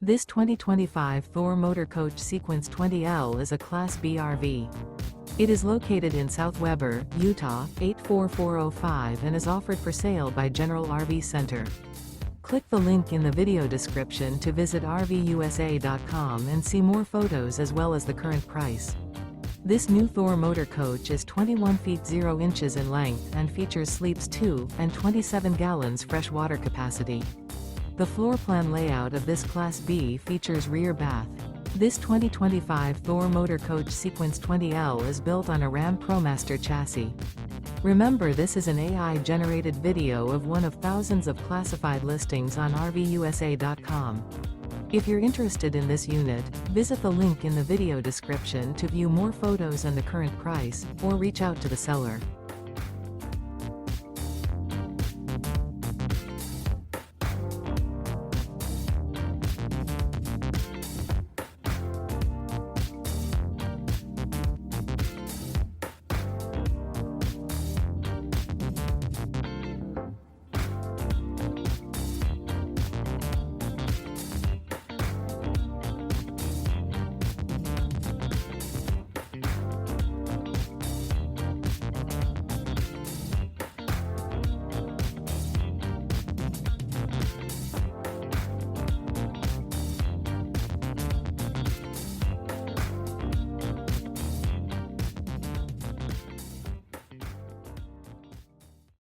This 2025 Thor Motor Coach Sequence 20L is a Class B RV. It is located in South Weber, Utah, 84405 and is offered for sale by General RV Center. Click the link in the video description to visit RVUSA.com and see more photos as well as the current price. This new Thor Motor Coach is 21 feet 0 inches in length and features sleeps 2 and 27 gallons fresh water capacity. The floor plan layout of this Class B features rear bath. This 2025 Thor Motor Coach Sequence 20L is built on a RAM Promaster chassis. Remember, this is an AI-generated video of one of thousands of classified listings on RVUSA.com. If you're interested in this unit, visit the link in the video description to view more photos and the current price, or reach out to the seller.